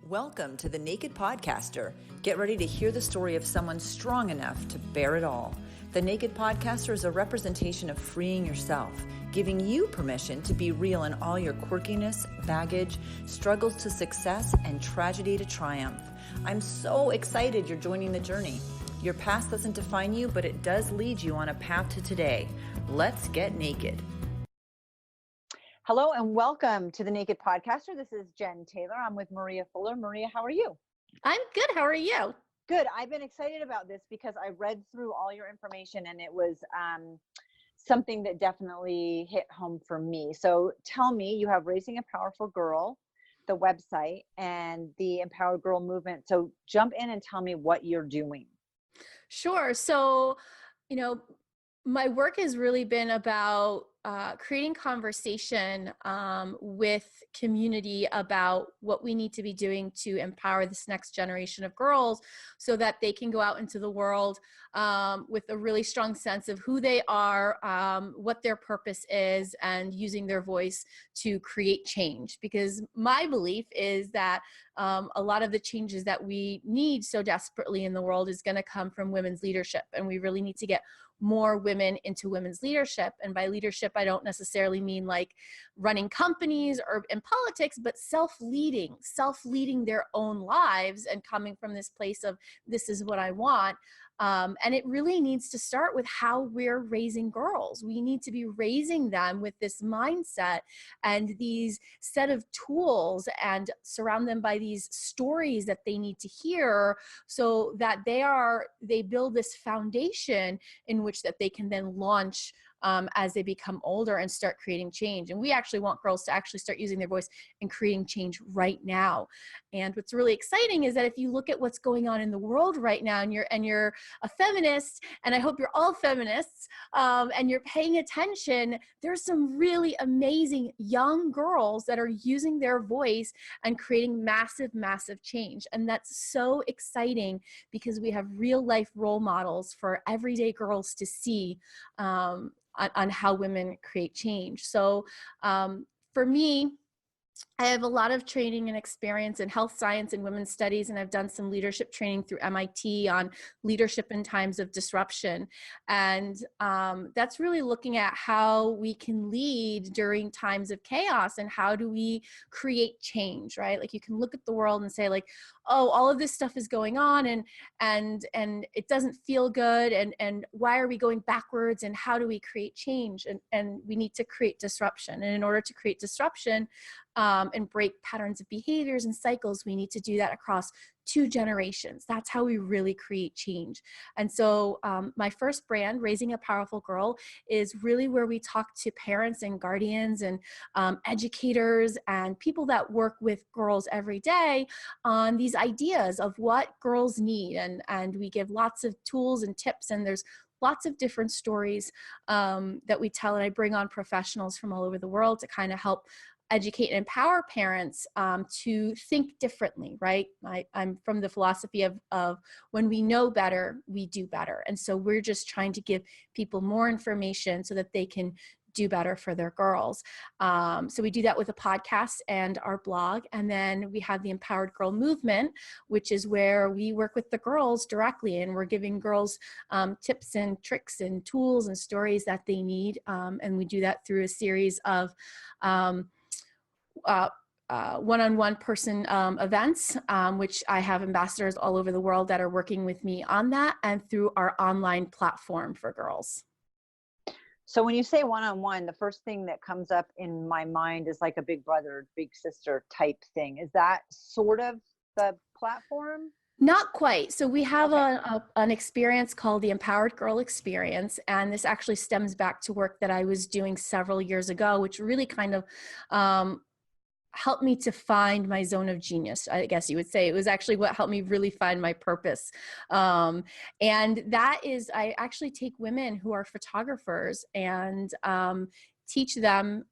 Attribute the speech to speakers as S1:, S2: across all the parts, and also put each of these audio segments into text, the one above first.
S1: Welcome to The Naked Podcaster. Get ready to hear the story of someone strong enough to bear it all. The Naked Podcaster is a representation of freeing yourself, giving you permission to be real in all your quirkiness, baggage, struggles to success, and tragedy to triumph. I'm so excited you're joining the journey. Your past doesn't define you, but it does lead you on a path to today. Let's get naked.
S2: Hello and welcome to the Naked Podcaster. This is Jen Taylor. I'm with Maria Fuller. Maria, how are you?
S3: I'm good. How are you?
S2: Good. I've been excited about this because I read through all your information and it was something that definitely hit home for me. So tell me, you have Raising a Powerful Girl, the website, and the Empowered Girl movement. So jump in and tell me what you're doing.
S3: Sure. So, my work has really been about creating conversation with community about what we need to be doing to empower this next generation of girls so that they can go out into the world with a really strong sense of who they are, what their purpose is, and using their voice to create change. Because my belief is that a lot of the changes that we need so desperately in the world is going to come from women's leadership, and we really need to get more women into women's leadership. And by leadership, I don't necessarily mean like running companies or in politics, but self-leading their own lives and coming from this place of this is what I want. And it really needs to start with how we're raising girls. We need to be raising them with this mindset and these set of tools and surround them by these stories that they need to hear so that they build this foundation in which that they can then launch as they become older and start creating change. And we actually want girls to actually start using their voice and creating change right now. And what's really exciting is that if you look at what's going on in the world right now, and you're a feminist, and I hope you're all feminists, and you're paying attention, there's some really amazing young girls that are using their voice and creating massive, massive change. And that's so exciting because we have real life role models for everyday girls to see on how women create change. So for me, I have a lot of training and experience in health science and women's studies, and I've done some leadership training through MIT on leadership in times of disruption. And that's really looking at how we can lead during times of chaos and how do we create change, right? Like you can look at the world and say like, oh, all of this stuff is going on and it doesn't feel good. And why are we going backwards? And how do we create change? And we need to create disruption. And in order to create disruption, and break patterns of behaviors and cycles, we need to do that across 2 generations. That's how we really create change. And so my first brand, Raising a Powerful Girl, is really where we talk to parents and guardians and educators and people that work with girls every day on these ideas of what girls need. And we give lots of tools and tips, and there's lots of different stories that we tell. And I bring on professionals from all over the world to kind of help educate and empower parents to think differently, right? I'm from the philosophy of when we know better, we do better. And so we're just trying to give people more information so that they can do better for their girls. So we do that with a podcast and our blog. And then we have the Empowered Girl movement, which is where we work with the girls directly, and we're giving girls tips and tricks and tools and stories that they need. And we do that through a series of one-on-one person events, which I have ambassadors all over the world that are working with me on that, and through our online platform for girls.
S2: So when you say one-on-one, the first thing that comes up in my mind is like a big brother, big sister type thing. Is that sort of the platform?
S3: Not quite. So we have an experience called the Empowered Girl Experience, and this actually stems back to work that I was doing several years ago, which really kind of helped me to find my zone of genius, I guess you would say. It was actually what helped me really find my purpose. And that is, I actually take women who are photographers and teach them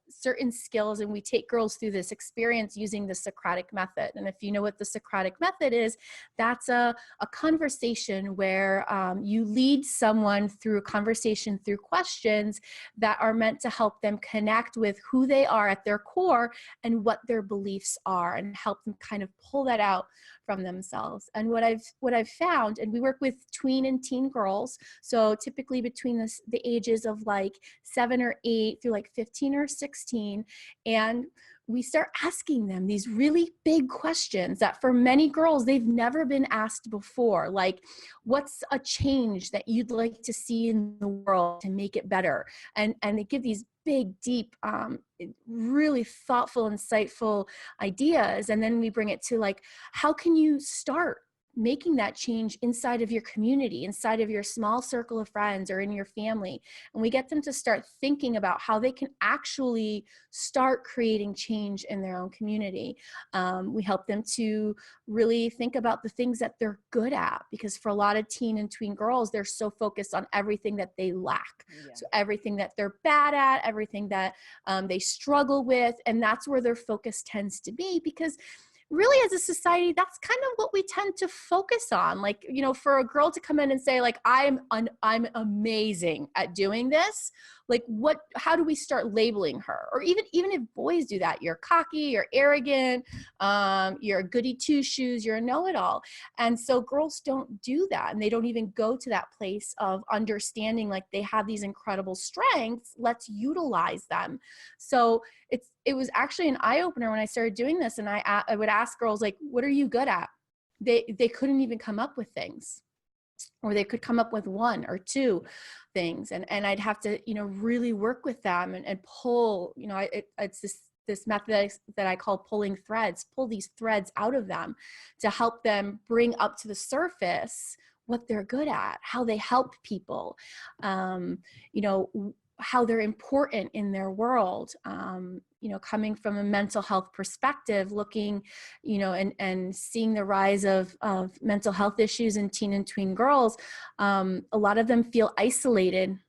S3: certain skills, and we take girls through this experience using the Socratic method. And if you know what the Socratic method is, that's a conversation where you lead someone through a conversation through questions that are meant to help them connect with who they are at their core and what their beliefs are, and help them kind of pull that out from themselves. And what I've found, and we work with tween and teen girls, so typically between the ages of like 7 or 8 through like 15 or 16, and we start asking them these really big questions that for many girls, they've never been asked before. Like, what's a change that you'd like to see in the world to make it better? And they give these big, deep, really thoughtful, insightful ideas. And then we bring it to like, how can you start making that change inside of your community, inside of your small circle of friends, or in your family? And we get them to start thinking about how they can actually start creating change in their own community. We help them to really think about the things that they're good at, because for a lot of teen and tween girls, they're so focused on everything that they lack. Yeah. So everything that they're bad at, everything that they struggle with, and that's where their focus tends to be, because really, as a society, that's kind of what we tend to focus on. Like, you know, for a girl to come in and say, like, I'm amazing at doing this. Like, how do we start labeling her? Or even if boys do that, you're cocky, you're arrogant, you're a goody two shoes, you're a know-it-all. And so girls don't do that. And they don't even go to that place of understanding, like, they have these incredible strengths. Let's utilize them. So it was actually an eye-opener when I started doing this. And I would ask girls, like, what are you good at? They couldn't even come up with things, or they could come up with 1 or 2 things. And I'd have to, you know, really work with them and pull, you know, it's this method that I call pulling threads, pull these threads out of them to help them bring up to the surface what they're good at, how they help people, you know, how they're important in their world, you know, coming from a mental health perspective, looking, you know, and seeing the rise of mental health issues in teen and tween girls. A lot of them feel isolated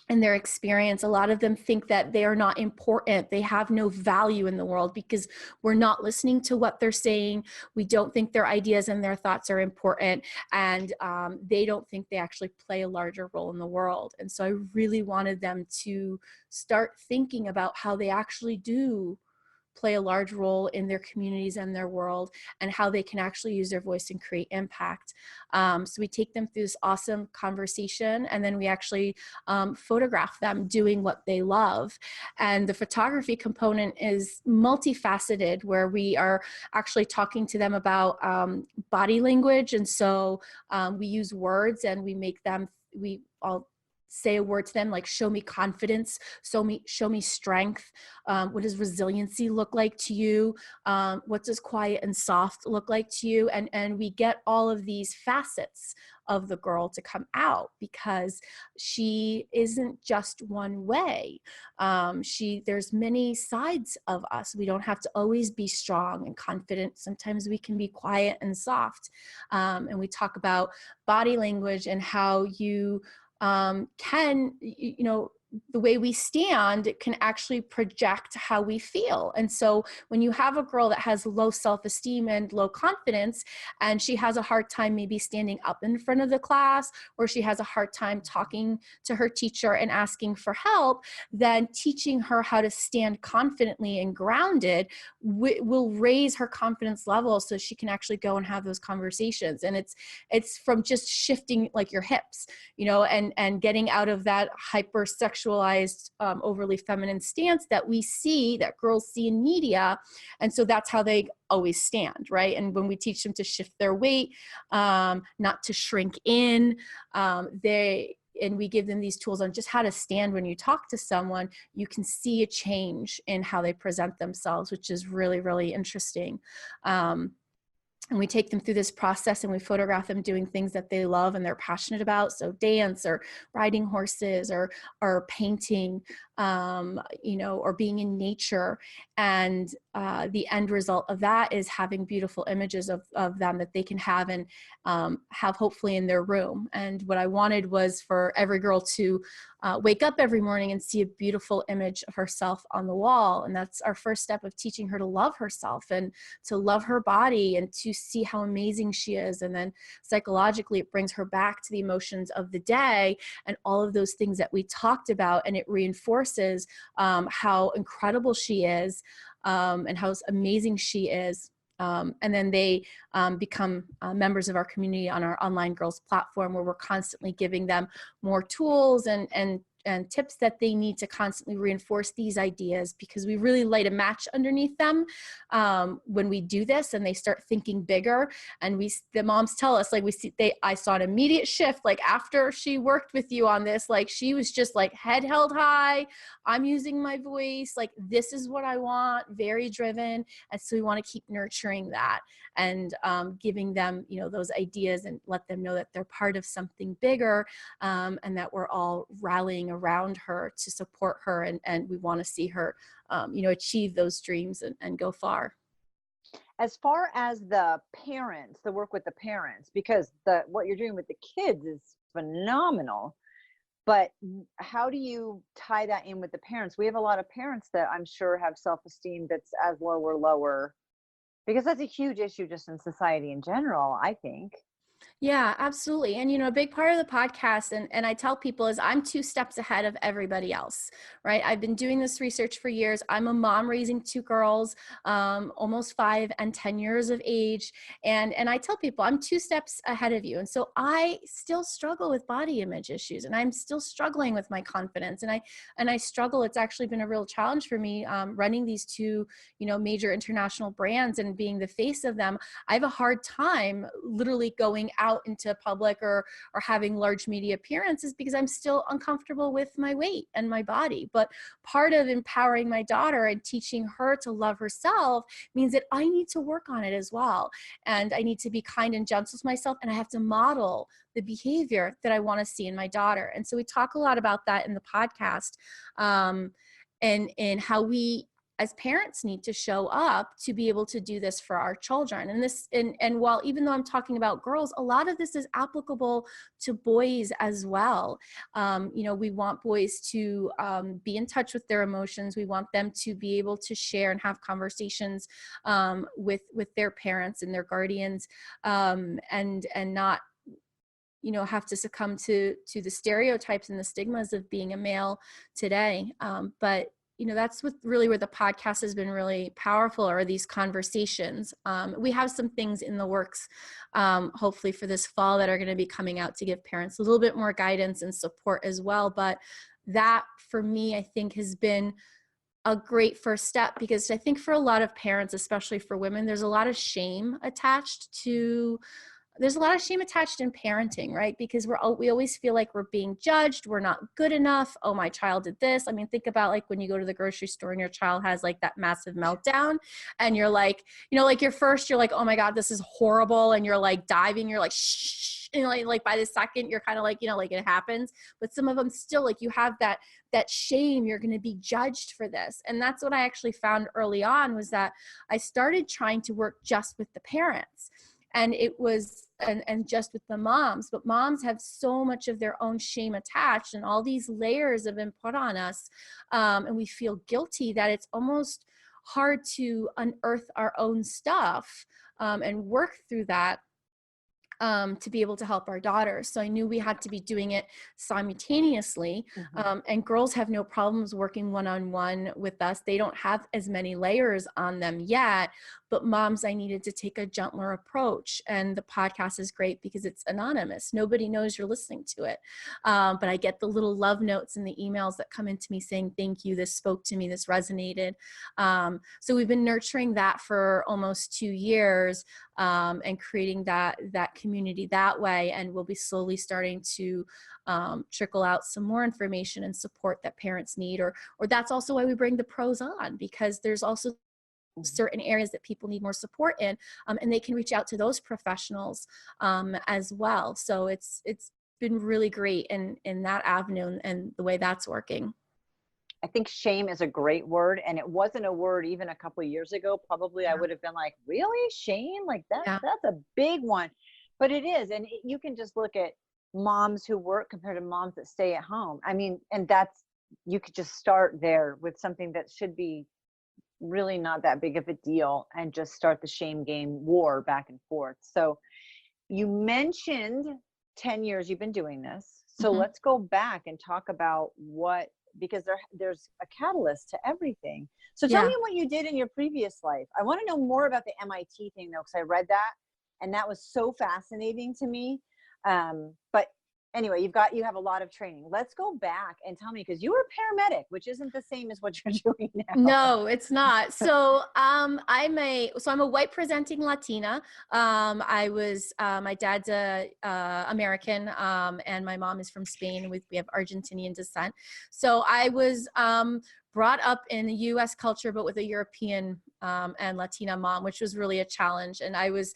S3: in their experience. A lot of them think that they are not important. They have no value in the world because we're not listening to what they're saying. We don't think their ideas and their thoughts are important. And they don't think they actually play a larger role in the world. And so I really wanted them to start thinking about how they actually do play a large role in their communities and their world, and how they can actually use their voice and create impact. So we take them through this awesome conversation, and then we actually photograph them doing what they love. And the photography component is multifaceted, where we are actually talking to them about body language. And so we use words, and we all say a word to them, like, show me confidence, show me strength. What does resiliency look like to you? What does quiet and soft look like to you? And we get all of these facets of the girl to come out, because she isn't just one way. There's many sides of us. We don't have to always be strong and confident. Sometimes we can be quiet and soft. And we talk about body language and how you can, you know, the way we stand, it can actually project how we feel. And so when you have a girl that has low self-esteem and low confidence, and she has a hard time maybe standing up in front of the class, or she has a hard time talking to her teacher and asking for help, then teaching her how to stand confidently and grounded will raise her confidence level, so she can actually go and have those conversations. And it's from just shifting, like, your hips, you know, and getting out of that hypersexualized, overly feminine stance that girls see in media. And so that's how they always stand, right? And when we teach them to shift their weight, not to shrink in, and we give them these tools on just how to stand when you talk to someone, you can see a change in how they present themselves, which is really, really interesting. And we take them through this process, and we photograph them doing things that they love and they're passionate about. So dance, or riding horses, or painting, you know, or being in nature. And the end result of that is having beautiful images of them that they can have and have hopefully in their room. And what I wanted was for every girl to wake up every morning and see a beautiful image of herself on the wall. And that's our first step of teaching her to love herself and to love her body and to see how amazing she is. And then psychologically, it brings her back to the emotions of the day and all of those things that we talked about. And it reinforces how incredible she is and how amazing she is. And then they become members of our community on our Online Girls platform, where we're constantly giving them more tools and tips that they need to constantly reinforce these ideas, because we really light a match underneath them when we do this and they start thinking bigger. And the moms tell us, like, I saw an immediate shift, like after she worked with you on this, like she was just like head held high. I'm using my voice, like this is what I want, very driven. And so we want to keep nurturing that and giving them, those ideas and let them know that they're part of something bigger and that we're all rallying around her to support her. And we want to see her, achieve those dreams and go far.
S2: As far as the parents, the work with the parents, because what you're doing with the kids is phenomenal. But how do you tie that in with the parents? We have a lot of parents that I'm sure have self-esteem that's as low or lower, because that's a huge issue just in society in general, I think.
S3: Yeah, absolutely. And, a big part of the podcast, and I tell people, is I'm 2 steps ahead of everybody else, right? I've been doing this research for years. I'm a mom raising 2 girls, almost 5 and 10 years of age. And I tell people I'm 2 steps ahead of you. And so I still struggle with body image issues, and I'm still struggling with my confidence. And I struggle. It's actually been a real challenge for me running these 2, major international brands and being the face of them. I have a hard time literally going out into public or having large media appearances because I'm still uncomfortable with my weight and my body. But part of empowering my daughter and teaching her to love herself means that I need to work on it as well. And I need to be kind and gentle with myself, and I have to model the behavior that I want to see in my daughter. And so we talk a lot about that in the podcast, and how we as parents need to show up to be able to do this for our children. And while, even though I'm talking about girls, a lot of this is applicable to boys as well. We want boys to be in touch with their emotions. We want them to be able to share and have conversations with their parents and their guardians, and not have to succumb to the stereotypes and the stigmas of being a male today. But that's where the podcast has been really powerful, are these conversations. We have some things in the works, hopefully for this fall, that are going to be coming out to give parents a little bit more guidance and support as well. But that, for me, I think has been a great first step, because I think for a lot of parents, especially for women, there's a lot of shame attached in parenting, right? Because we always feel like we're being judged. We're not good enough. Oh, my child did this. I mean, think about like when you go to the grocery store and your child has like that massive meltdown, and you're like, like you're like, oh my God, this is horrible. And you're like diving, you're like, shh. And like by the second, you're kind of like, like it happens. But some of them still, like, you have that shame, you're going to be judged for this. And that's what I actually found early on, was that I started trying to work just with the parents. And it was, and just with the moms, but moms have so much of their own shame attached, and all these layers have been put on us. And we feel guilty that it's almost hard to unearth our own stuff and work through that to be able to help our daughters. So I knew we had to be doing it simultaneously. Mm-hmm. And girls have no problems working one-on-one with us. They don't have as many layers on them yet, but moms, I needed to take a gentler approach. And the podcast is great because it's anonymous. Nobody knows you're listening to it. But I get the little love notes and the emails that come into me saying, thank you, this spoke to me, this resonated. So we've been nurturing that for almost 2 years, and creating that community that way. And we'll be slowly starting to trickle out some more information and support that parents need, or that's also why we bring the pros on, because there's also certain areas that people need more support in, and they can reach out to those professionals as well. So it's been really great in that avenue and the way that's working.
S2: I think shame is a great word, and it wasn't a word even a couple of years ago. Probably I
S3: Yeah.
S2: would have been like, really? Shame? Like
S3: Yeah.
S2: that's a big one. But it is. And you can just look at moms who work compared to moms that stay at home. I mean, and you could just start there with something that should be really not that big of a deal and just start the shame game war back and forth. So you mentioned 10 years you've been doing this. So
S3: Mhm.
S2: let's go back and talk about because there's a catalyst to everything. So tell
S3: Yeah.
S2: me what you did in your previous life. I want to know more about the MIT thing though, because I read that and that was so fascinating to me. But anyway, you have a lot of training. Let's go back and tell me, because you were a paramedic, which isn't the same as what you're doing now.
S3: No, it's not. So I'm a white presenting Latina. I was my dad's a American, and my mom is from Spain. We have Argentinian descent. So I was brought up in the U.S. culture, but with a European and Latina mom, which was really a challenge. And I was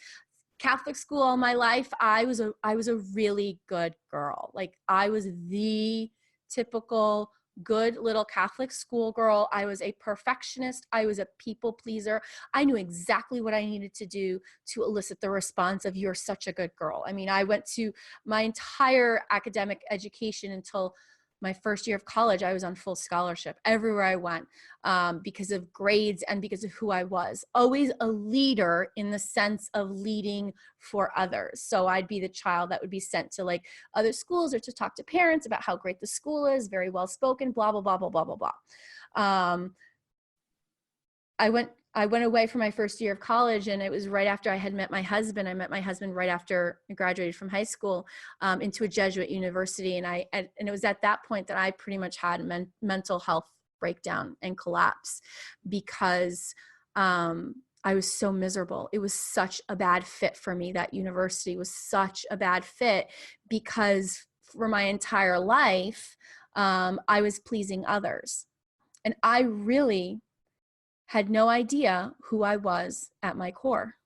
S3: Catholic school all my life. I was a really good girl. Like I was the typical good little Catholic schoolgirl. I was a perfectionist. I was a people pleaser. I knew exactly what I needed to do to elicit the response of "you're such a good girl." I mean, I went to my entire academic education until my first year of college. I was on full scholarship everywhere I went, because of grades and because of who I was. Always a leader in the sense of leading for others. So I'd be the child that would be sent to like other schools or to talk to parents about how great the school is, very well spoken, blah, blah, blah, blah, blah, blah, blah. I went away for my first year of college, and it was right after I had met my husband. I met my husband right after I graduated from high school, into a Jesuit university. And it was at that point that I pretty much had a mental health breakdown and collapse, because I was so miserable. It was such a bad fit for me. That university was such a bad fit because for my entire life, I was pleasing others. And I really had no idea who I was at my core.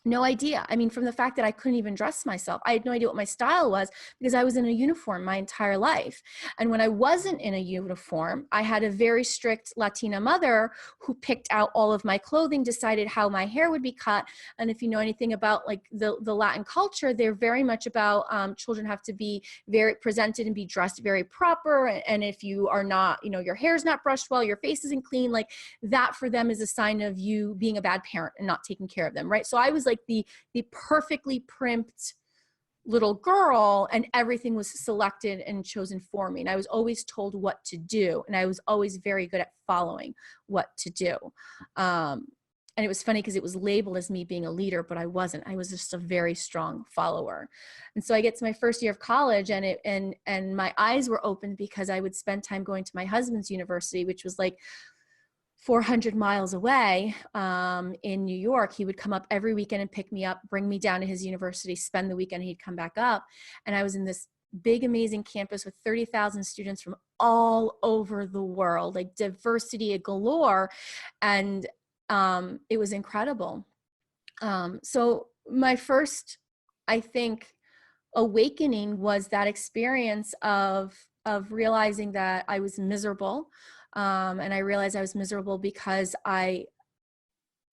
S3: No idea. I mean, from the fact that I couldn't even dress myself, I had no idea what my style was because I was in a uniform my entire life. And when I wasn't in a uniform, I had a very strict Latina mother who picked out all of my clothing, decided how my hair would be cut. And if you know anything about like the Latin culture, they're very much about children have to be very presented and be dressed very proper. And if you are not, your hair's not brushed well, your face isn't clean, like that for them is a sign of you being a bad parent and not taking care of them, right? So I was like the perfectly primped little girl, and everything was selected and chosen for me. And I was always told what to do, and I was always very good at following what to do. And it was funny because it was labeled as me being a leader, but I wasn't. I was just a very strong follower. And so I get to my first year of college, and my eyes were opened because I would spend time going to my husband's university, which was like 400 miles away, in New York. He would come up every weekend and pick me up, bring me down to his university, spend the weekend, he'd come back up. And I was in this big, amazing campus with 30,000 students from all over the world, like diversity galore. And it was incredible. So my first, I think, awakening was that experience of realizing that I was miserable. And I realized I was miserable because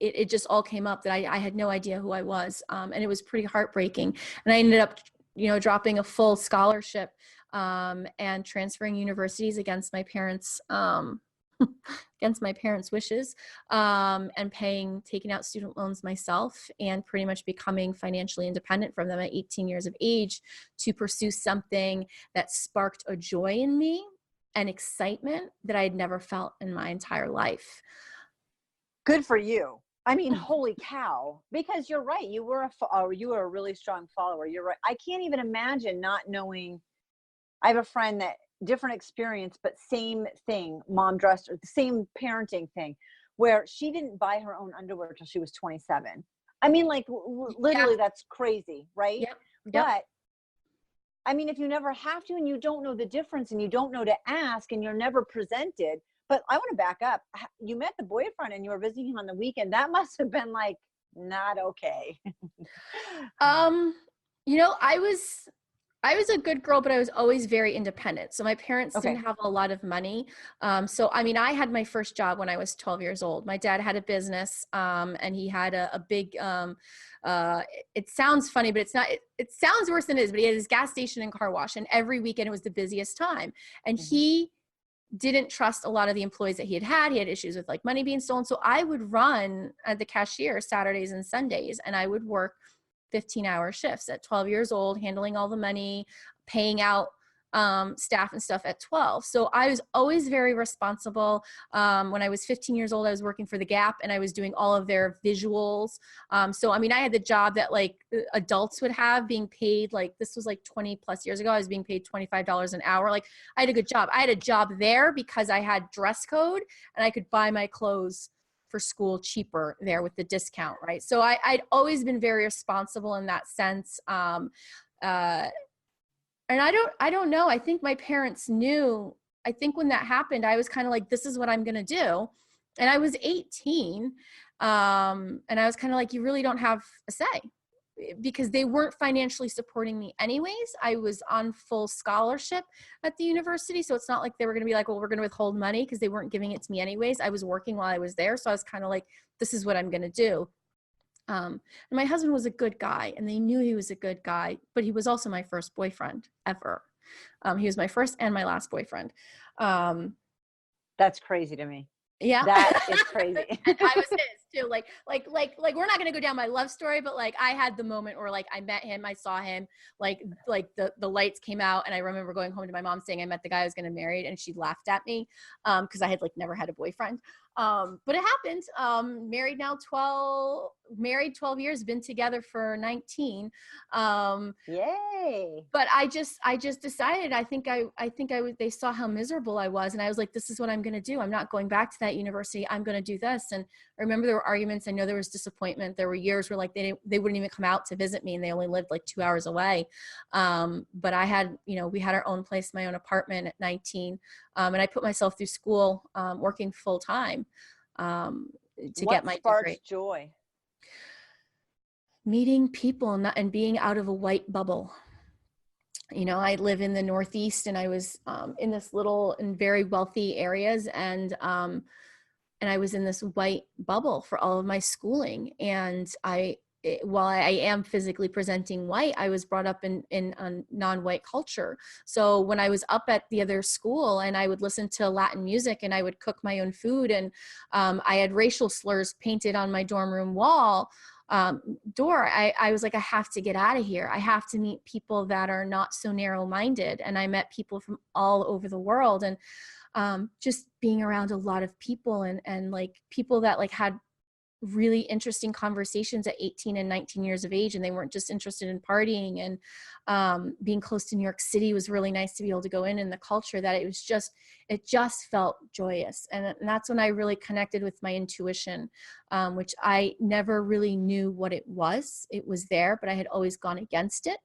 S3: it just all came up that I had no idea who I was. And it was pretty heartbreaking. And I ended up, dropping a full scholarship, and transferring universities against my parents' wishes, and taking out student loans myself, and pretty much becoming financially independent from them at 18 years of age to pursue something that sparked a joy in me and excitement that I had never felt in my entire life.
S2: Good for you. I mean, holy cow, because you're right. You were a really strong follower. You're right. I can't even imagine not knowing. I have a friend that different experience, but same thing, mom dressed, or the same parenting thing, where she didn't buy her own underwear until she was 27. I mean, like literally, that's crazy, right?
S3: Yep.
S2: But I mean, if you never have to, and you don't know the difference, and you don't know to ask, and you're never presented. But I want to back up. You met the boyfriend and you were visiting him on the weekend. That must have been like not okay.
S3: I was a good girl, but I was always very independent. So my parents
S2: Okay.
S3: didn't have a lot of money. So, I mean, I had my first job when I was 12 years old. My dad had a business, and he had a big, it sounds funny, but it's not, it sounds worse than it is, but he had his gas station and car wash. And every weekend it was the busiest time. And he didn't trust a lot of the employees that he had. He had issues with like money being stolen. So I would run at the cashier Saturdays and Sundays, and I would work 15-hour shifts at 12 years old, handling all the money, paying out staff and stuff at 12. So I was always very responsible. When I was 15 years old, I was working for the Gap, and I was doing all of their visuals. So, I mean, I had the job that like adults would have, being paid, like this was like 20 plus years ago, I was being paid $25 an hour. Like I had a good job. I had a job there because I had dress code and I could buy my clothes for school cheaper there with the discount, right? So I'd always been very responsible in that sense. And I don't know. I think my parents knew. I think when that happened, I was kind of like, this is what I'm going to do. And I was 18. And I was kind of like, you really don't have a say, because they weren't financially supporting me anyways. I was on full scholarship at the university. So it's not like they were going to be like, well, we're going to withhold money, because they weren't giving it to me anyways. I was working while I was there. So I was kind of like, this is what I'm going to do. And my husband was a good guy, and they knew he was a good guy, but he was also my first boyfriend ever. He was my first and my last boyfriend.
S2: That's crazy to me.
S3: Yeah.
S2: That is crazy.
S3: And I was his too. Like we're not going to go down my love story, but like I had the moment where like I met him, I saw him, like the lights came out, and I remember going home to my mom saying I met the guy I was going to marry, and she laughed at me because I had like never had a boyfriend. But it happened. Married 12 years, been together for 19.
S2: Yay.
S3: But I just decided, they saw how miserable I was. And I was like, this is what I'm going to do. I'm not going back to that university. I'm going to do this. And I remember there were arguments. I know there was disappointment. There were years where like they wouldn't even come out to visit me, and they only lived like 2 hours away. But I had, we had our own place, my own apartment at 19. And I put myself through school, working full time, to get my degree.
S2: Joy?
S3: Meeting people and being out of a white bubble. I live in the Northeast, and I was in this little and very wealthy areas, and I was in this white bubble for all of my schooling. And while I am physically presenting white, I was brought up in a non-white culture. So when I was up at the other school, and I would listen to Latin music, and I would cook my own food, and I had racial slurs painted on my dorm room wall door, I was like, I have to get out of here. I have to meet people that are not so narrow-minded. And I met people from all over the world, and just being around a lot of people, and like people that like had really interesting conversations at 18 and 19 years of age, and they weren't just interested in partying. And being close to New York City was really nice to be able to go in the culture that it just felt joyous. And that's when I really connected with my intuition, which I never really knew what it was. It was there, but I had always gone against it.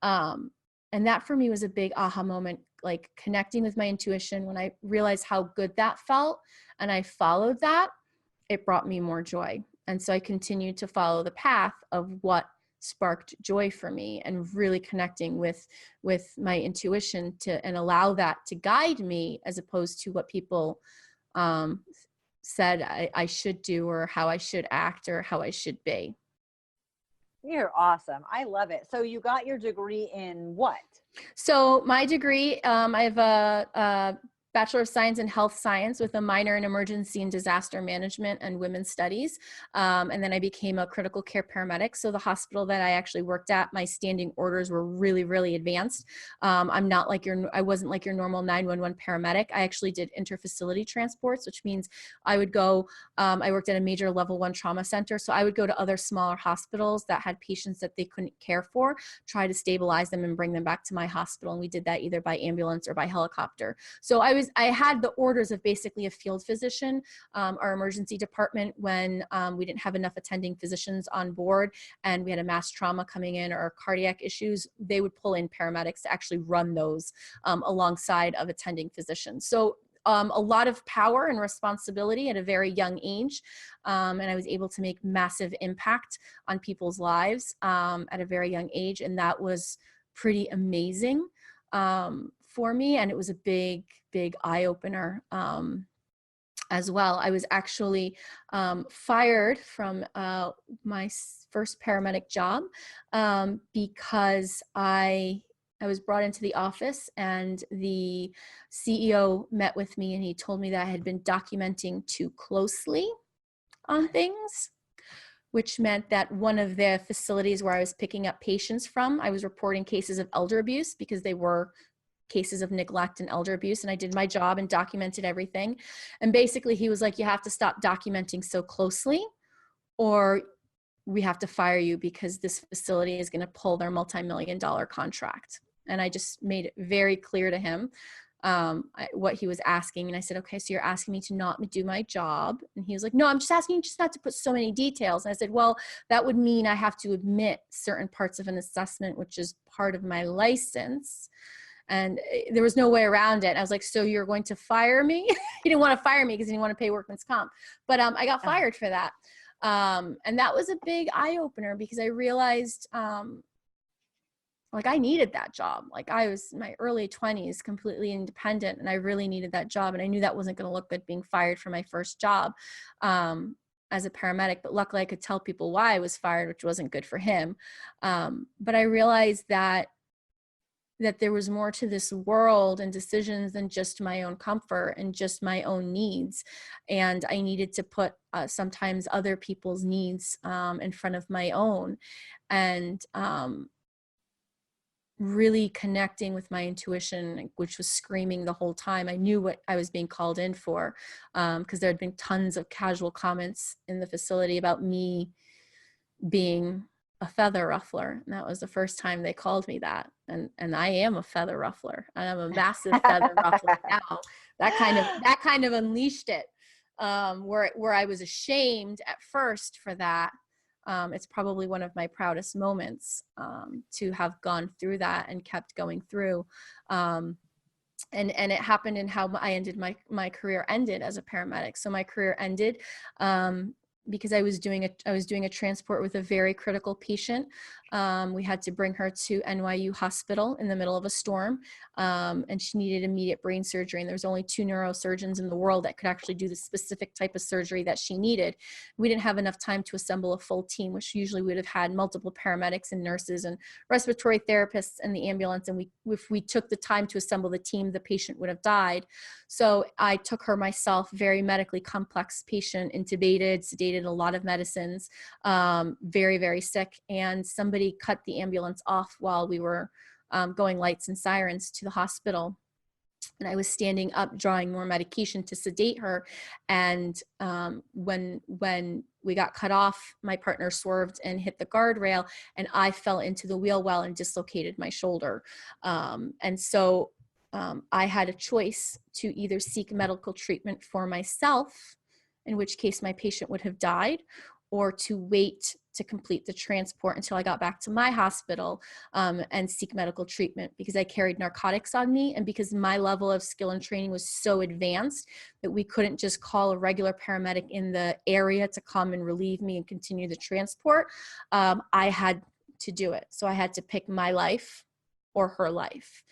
S3: And that for me was a big aha moment, like connecting with my intuition. When I realized how good that felt and I followed that, it brought me more joy. And so I continued to follow the path of what sparked joy for me, and really connecting with my intuition and allow that to guide me, as opposed to what people said I should do, or how I should act, or how I should be.
S2: You're awesome. I love it. So you got your degree in what? So
S3: my degree, I have a Bachelor of Science in Health Science with a minor in Emergency and Disaster Management and Women's Studies. And then I became a critical care paramedic. So the hospital that I actually worked at, my standing orders were really, really advanced. I wasn't like your normal 911 paramedic. I actually did interfacility transports, which means I would go, I worked at a major level 1 trauma center. So I would go to other smaller hospitals that had patients that they couldn't care for, try to stabilize them and bring them back to my hospital. And we did that either by ambulance or by helicopter. So I had the orders of basically a field physician. Our emergency department, when we didn't have enough attending physicians on board and we had a mass trauma coming in or cardiac issues, they would pull in paramedics to actually run those alongside of attending physicians. So a lot of power and responsibility at a very young age. And I was able to make massive impact on people's lives at a very young age. And that was pretty amazing for me. And it was a big, big eye opener as well. I was actually fired from my first paramedic job because I was brought into the office and the CEO met with me and he told me that I had been documenting too closely on things, which meant that one of the facilities where I was picking up patients from, I was reporting cases of elder abuse because they were cases of neglect and elder abuse. And I did my job and documented everything. And basically he was like, you have to stop documenting so closely or we have to fire you because this facility is going to pull their multi-million-dollar contract. And I just made it very clear to him what he was asking. And I said, okay, so you're asking me to not do my job. And he was like, no, I'm just asking you just not to put so many details. And I said, well, that would mean I have to admit certain parts of an assessment, which is part of my license. And there was no way around it. I was like, so you're going to fire me? He didn't want to fire me because he didn't want to pay workman's comp. But I got fired for that. And that was a big eye opener because I realized, like I needed that job. Like I was in my early 20s, completely independent, and I really needed that job. And I knew that wasn't going to look good being fired from my first job as a paramedic. But luckily I could tell people why I was fired, which wasn't good for him. But I realized that there was more to this world and decisions than just my own comfort and just my own needs. And I needed to put sometimes other people's needs in front of my own. And really connecting with my intuition, which was screaming the whole time. I knew what I was being called in for because there had been tons of casual comments in the facility about me being a feather ruffler. And that was the first time they called me that. And I am a feather ruffler. And I'm a massive feather ruffler now. That kind of unleashed it. Where I was ashamed at first for that. It's probably one of my proudest moments to have gone through that and kept going through. And it happened in how I ended my career ended as a paramedic. So my career ended because I was doing a transport with a very critical patient. We had to bring her to NYU hospital in the middle of a storm, and she needed immediate brain surgery. And there was only 2 neurosurgeons in the world that could actually do the specific type of surgery that she needed. We didn't have enough time to assemble a full team, which usually would have had multiple paramedics and nurses and respiratory therapists and the ambulance. And if we took the time to assemble the team, the patient would have died. So I took her myself, very medically complex patient, intubated, sedated, a lot of medicines, very, very sick. And somebody cut the ambulance off while we were going lights and sirens to the hospital. And I was standing up, drawing more medication to sedate her. And when we got cut off, my partner swerved and hit the guardrail, and I fell into the wheel well and dislocated my shoulder. And so I had a choice to either seek medical treatment for myself, in which case my patient would have died, or to wait to complete the transport until I got back to my hospital and seek medical treatment, because I carried narcotics on me and because my level of skill and training was so advanced that we couldn't just call a regular paramedic in the area to come and relieve me and continue the transport. I had to do it. So I had to pick my life or her life.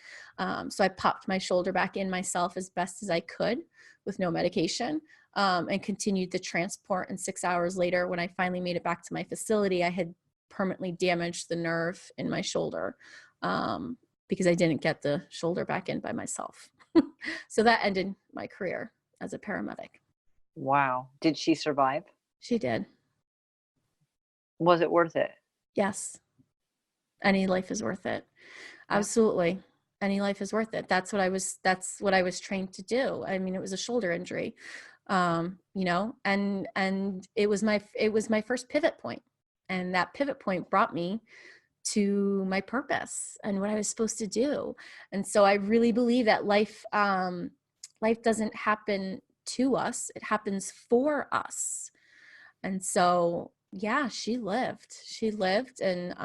S3: So I popped my shoulder back in myself as best as I could with no medication. And continued the transport. And 6 hours later, when I finally made it back to my facility, I had permanently damaged the nerve in my shoulder because I didn't get the shoulder back in by myself. So that ended my career as a paramedic.
S2: Wow. Did she survive?
S3: She did.
S2: Was it worth it?
S3: Yes. Any life is worth it. Absolutely. Any life is worth it. That's what I was trained to do. I mean, it was a shoulder injury. And it was my first pivot point, and that pivot point brought me to my purpose and what I was supposed to do. And so I really believe that life doesn't happen to us, it happens for us. And so, yeah, she lived and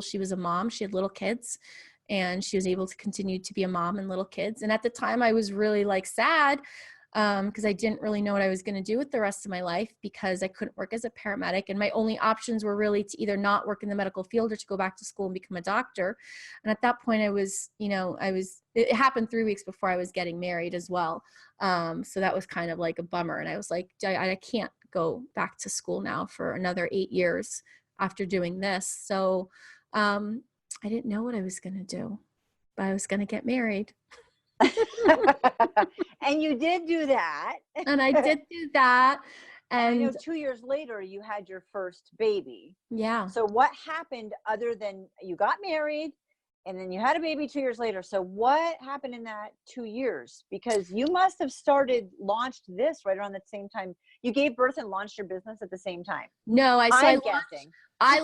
S3: she was a mom, she had little kids, and she was able to continue to be a mom and little kids. And at the time I was really sad because I didn't really know what I was going to do with the rest of my life because I couldn't work as a paramedic. And my only options were really to either not work in the medical field or to go back to school and become a doctor. And at that point I was, it happened 3 weeks before I was getting married as well. So that was kind of like a bummer. And I was like, I can't go back to school now for another 8 years after doing this. So I didn't know what I was going to do, but I was going to get married.
S2: And you did do that.
S3: And I did do that.
S2: And I know
S3: And
S2: 2 years later you had your first baby.
S3: yeah.
S2: So what happened other than you got married and then you had a baby 2 years later? So what happened in that 2 years? Because you must have launched this right around the same time. You gave birth and launched your business at the same time.
S3: No,
S2: I'm guessing.
S3: I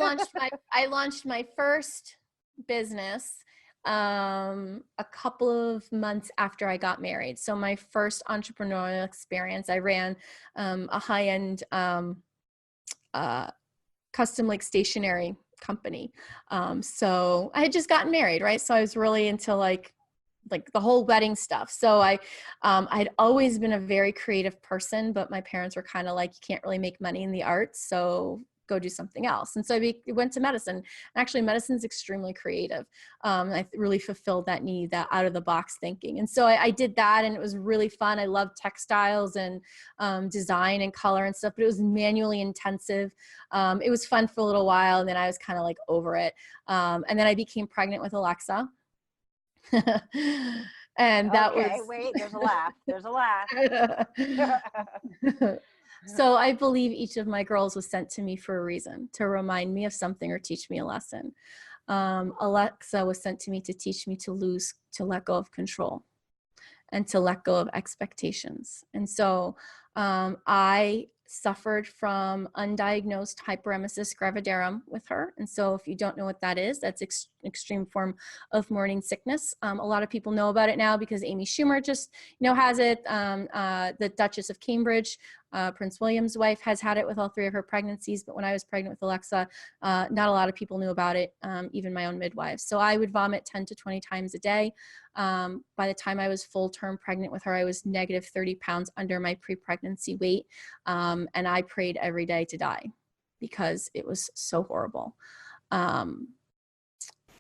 S3: launched my first business a couple of months after I got married. So my first entrepreneurial experience, I ran a high-end custom like stationery company. So I had just gotten married, right? So I was really into like the whole wedding stuff. So I'd always been a very creative person, but my parents were kind of like, you can't really make money in the arts, so go do something else. And so I went to medicine. And actually, medicine is extremely creative. I really fulfilled that need, that out of the box thinking. And so I did that, and it was really fun. I loved textiles and design and color and stuff, but it was manually intensive. It was fun for a little while, and then I was kind of like over it. And then I became pregnant with Alexa. And that was
S2: wait, there's a laugh. There's a laugh.
S3: So I believe each of my girls was sent to me for a reason, to remind me of something or teach me a lesson. Alexa was sent to me to teach me to let go of control and to let go of expectations. And so I suffered from undiagnosed hyperemesis gravidarum with her. And so if you don't know what that is, that's extreme form of morning sickness. A lot of people know about it now because Amy Schumer just has it. The Duchess of Cambridge, Prince William's wife, has had it with all 3 of her pregnancies. But when I was pregnant with Alexa, not a lot of people knew about it, even my own midwives. So I would vomit 10 to 20 times a day. By the time I was full-term pregnant with her, I was negative 30 pounds under my pre-pregnancy weight. And I prayed every day to die because it was so horrible.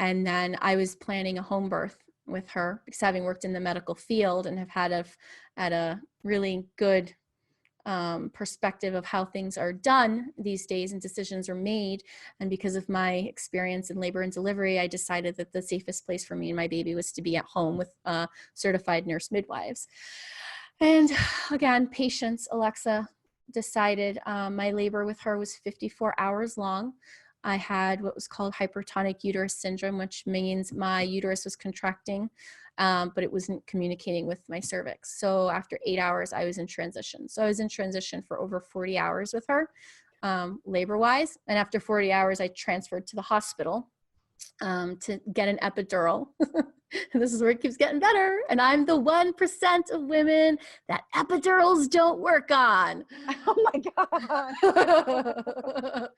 S3: And then I was planning a home birth with her because, having worked in the medical field and have had a really good perspective of how things are done these days and decisions are made. And because of my experience in labor and delivery, I decided that the safest place for me and my baby was to be at home with certified nurse midwives. And again, patience. Alexa decided my labor with her was 54 hours long. I had what was called hypertonic uterus syndrome, which means my uterus was contracting, but it wasn't communicating with my cervix. So after 8 hours, I was in transition. So I was in transition for over 40 hours with her, labor-wise. And after 40 hours, I transferred to the hospital to get an epidural. And this is where it keeps getting better. And I'm the 1% of women that epidurals don't work on.
S2: Oh my God.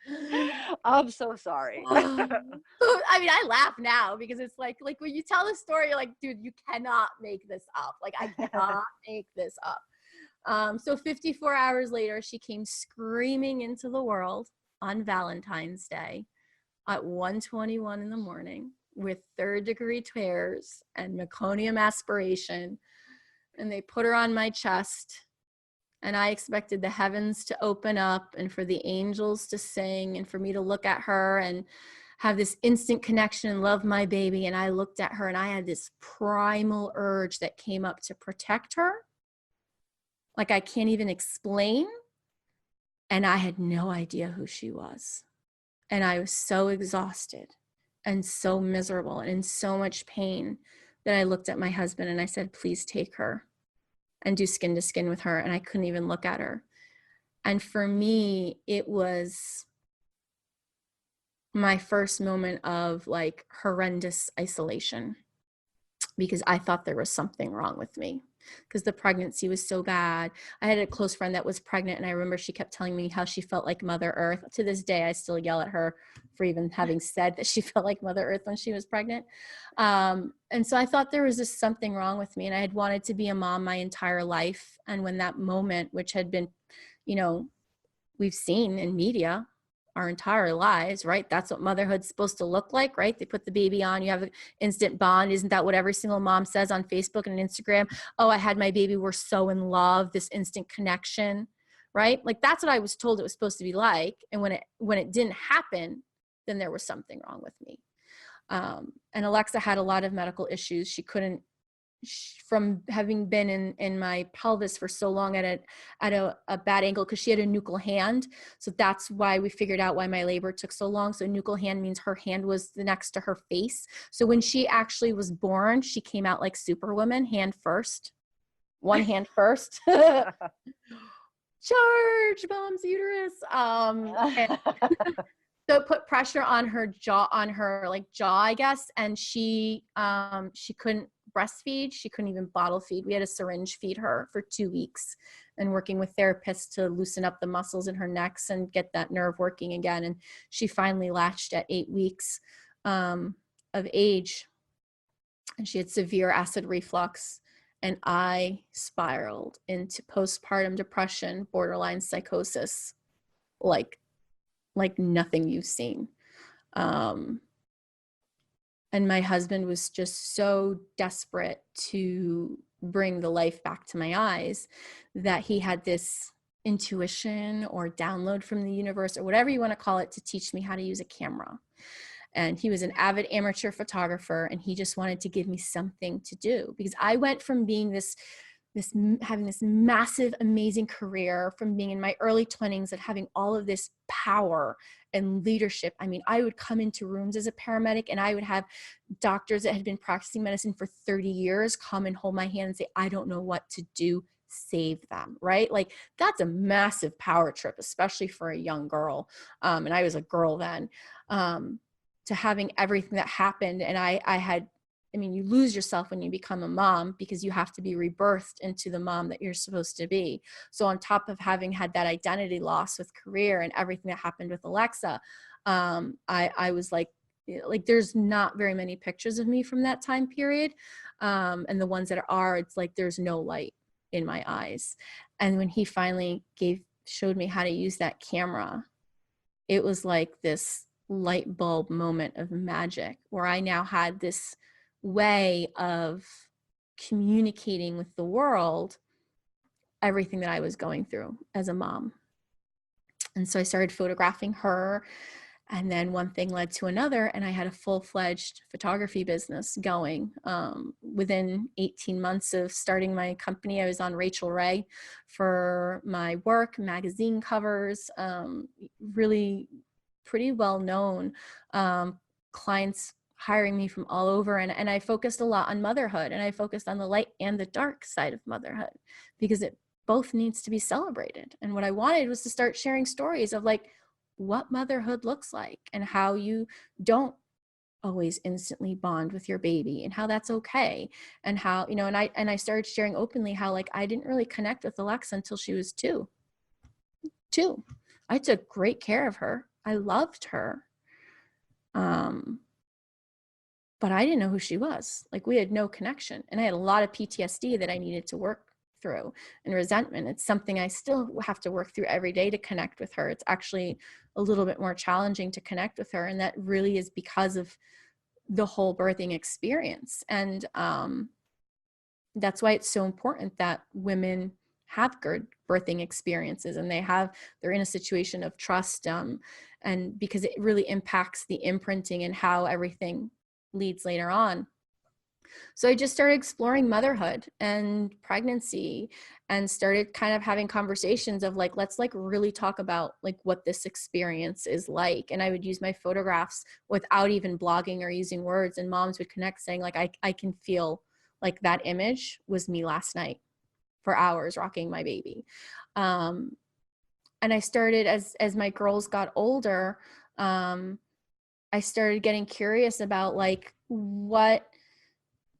S2: I'm so sorry.
S3: I mean, I laugh now because it's like when you tell the story, you're like, dude, you cannot make this up. Like, I cannot make this up. So 54 hours later, she came screaming into the world on Valentine's Day at 1:21 in the morning with 3rd-degree tears and meconium aspiration. And they put her on my chest. And I expected the heavens to open up and for the angels to sing and for me to look at her and have this instant connection and love my baby. And I looked at her and I had this primal urge that came up to protect her. Like, I can't even explain. And I had no idea who she was. And I was so exhausted and so miserable and in so much pain that I looked at my husband and I said, please take her and do skin to skin with her. And I couldn't even look at her. And for me, it was my first moment of like horrendous isolation. because I thought there was something wrong with me because the pregnancy was so bad. I had a close friend that was pregnant, and I remember she kept telling me how she felt like Mother Earth. To this day, I still yell at her for even having said that she felt like Mother Earth when she was pregnant. And so I thought there was just something wrong with me, and I had wanted to be a mom my entire life. And when that moment, which had been, you know, we've seen in media our entire lives, right? That's what motherhood's supposed to look like, right? They put the baby on, you have an instant bond. Isn't that what every single mom says on Facebook and Instagram? Oh, I had my baby, we're so in love, this instant connection, right? Like that's what I was told it was supposed to be like. And when it didn't happen, then there was something wrong with me. And Alexa had a lot of medical issues. She couldn't, from having been in my pelvis for so long at a bad angle, because she had a nuchal hand. So that's why we figured out why my labor took so long. So nuchal hand means her hand was next to her face. So when she actually was born, she came out like Superwoman, hand first, one hand first. Charge mom's uterus. And so it put pressure on her jaw, I guess. And she couldn't breastfeed. She couldn't even bottle feed. We had a syringe feed her for 2 weeks and working with therapists to loosen up the muscles in her necks and get that nerve working again. And she finally latched at 8 weeks of age. And she had severe acid reflux. And I spiraled into postpartum depression, borderline psychosis, like nothing you've seen. And my husband was just so desperate to bring the life back to my eyes that he had this intuition or download from the universe or whatever you want to call it to teach me how to use a camera. And he was an avid amateur photographer, and he just wanted to give me something to do, because I went from being having this massive, amazing career, from being in my early 20s and having all of this power and leadership. I mean, I would come into rooms as a paramedic and I would have doctors that had been practicing medicine for 30 years come and hold my hand and say, I don't know what to do, save them, right? Like that's a massive power trip, especially for a young girl. And I was a girl then, to having everything that happened. And you lose yourself when you become a mom, because you have to be rebirthed into the mom that you're supposed to be. So on top of having had that identity loss with career and everything that happened with Alexa, I was like there's not very many pictures of me from that time period. And the ones that are, it's like there's no light in my eyes. And when he finally showed me how to use that camera, it was like this light bulb moment of magic, where I now had this way of communicating with the world everything that I was going through as a mom. And so I started photographing her, and then one thing led to another, and I had a full-fledged photography business going. Within 18 months of starting my company, I was on Rachel Ray for my work, magazine covers, really pretty well known, clients hiring me from all over. And I focused a lot on motherhood, and I focused on the light and the dark side of motherhood, because it both needs to be celebrated. And what I wanted was to start sharing stories of like what motherhood looks like, and how you don't always instantly bond with your baby, and how that's okay. And how, and I started sharing openly how like I didn't really connect with Alexa until she was two. I took great care of her. I loved her. But I didn't know who she was. Like we had no connection. And I had a lot of PTSD that I needed to work through, and resentment. It's something I still have to work through every day to connect with her. It's actually a little bit more challenging to connect with her. And that really is because of the whole birthing experience. And that's why it's so important that women have good birthing experiences, and they're in a situation of trust, and because it really impacts the imprinting and how everything leads later on. So I just started exploring motherhood and pregnancy, and started kind of having conversations of like, let's like really talk about like what this experience is like. And I would use my photographs without even blogging or using words, and moms would connect saying like, I can feel like that image was me last night for hours rocking my baby. And I started, as my girls got older, I started getting curious about like what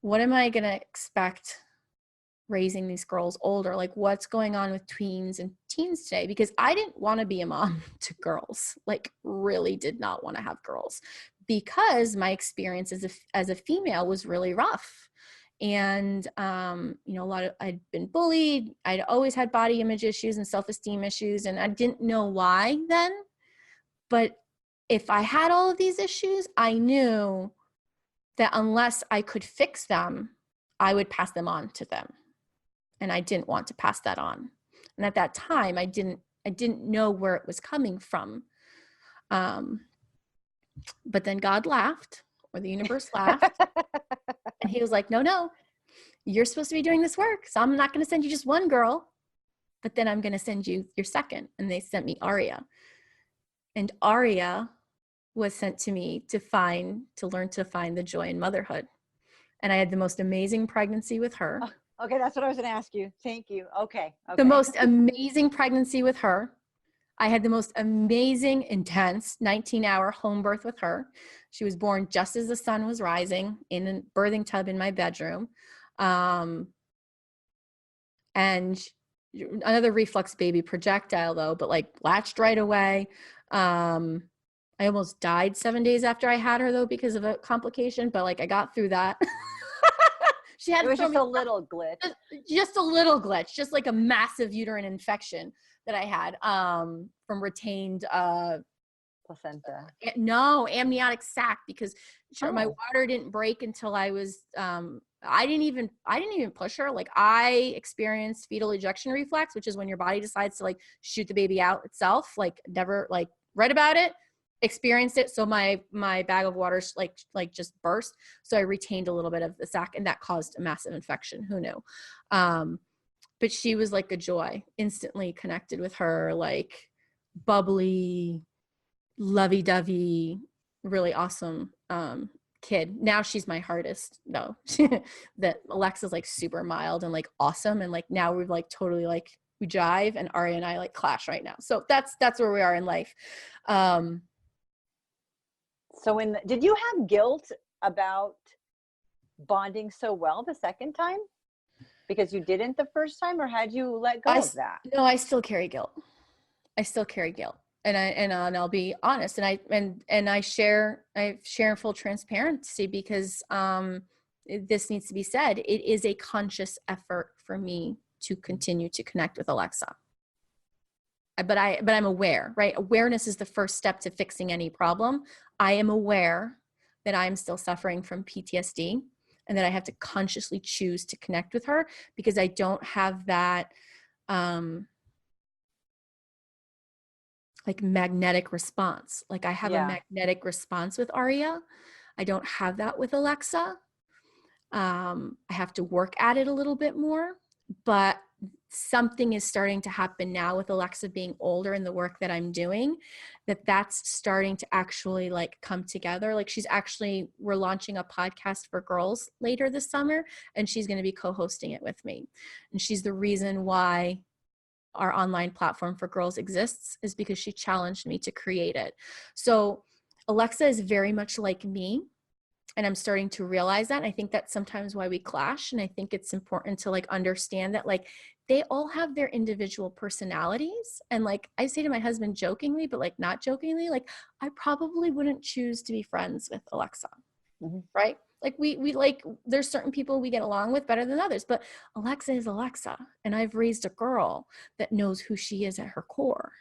S3: what am I going to expect raising these girls older? Like, what's going on with tweens and teens today? Because I didn't want to be a mom to girls, like really did not want to have girls, because my experience as a female was really rough. And, I'd been bullied. I'd always had body image issues and self-esteem issues. And I didn't know why then, but if I had all of these issues, I knew that unless I could fix them, I would pass them on to them. And I didn't want to pass that on. And at that time, I didn't know where it was coming from. But then God laughed, or the universe laughed. And he was like, no, you're supposed to be doing this work. So I'm not going to send you just one girl, but then I'm going to send you your second. And they sent me Aria. And Aria was sent to me to learn to find the joy in motherhood. And I had the most amazing pregnancy with her.
S2: Okay, that's what I was going to ask you. Thank you. Okay.
S3: The most amazing pregnancy with her. I had the most amazing, intense 19-hour home birth with her. She was born just as the sun was rising in a birthing tub in my bedroom. And another reflux baby projectile though, but like latched right away. I almost died 7 days after I had her though, because of a complication, but like I got through that. She had
S2: it was just a little glitch.
S3: Just a little glitch, just like a massive uterine infection that I had from retained
S2: placenta.
S3: No, amniotic sac, because my water didn't break until I was I didn't even push her. Like I experienced fetal ejection reflex, which is when your body decides to like shoot the baby out itself. Like never like read about it, experienced it. So my bag of water like just burst. So I retained a little bit of the sac, and that caused a massive infection. Who knew? But she was like a joy. Instantly connected with her, like bubbly, lovey-dovey, really awesome kid. Now she's my hardest though. That Alexa's like super mild and like awesome, and like now we've like totally like we jive, and Ari and I like clash right now. So that's where we are in life.
S2: So did you have guilt about bonding so well the second time because you didn't the first time, or had you let go of that?
S3: No, I still carry guilt. And I'll be honest, and I share in full transparency, because this needs to be said. It is a conscious effort for me to continue to connect with Alexa. But I'm aware, right? Awareness is the first step to fixing any problem. I am aware that I'm still suffering from PTSD, and that I have to consciously choose to connect with her, because I don't have that like magnetic response. Like I have a magnetic response with Aria. I don't have that with Alexa. I have to work at it a little bit more, but something is starting to happen now with Alexa being older and the work that I'm doing, that's starting to actually like come together. Like we're launching a podcast for girls later this summer, and she's going to be co-hosting it with me. And she's the reason why our online platform for girls exists, is because she challenged me to create it. So Alexa is very much like me, and I'm starting to realize that. And I think that's sometimes why we clash. And I think it's important to like understand that like they all have their individual personalities. And like I say to my husband jokingly, but like not jokingly, like I probably wouldn't choose to be friends with Alexa, right? Like we like, there's certain people we get along with better than others, but Alexa is Alexa. And I've raised a girl that knows who she is at her core,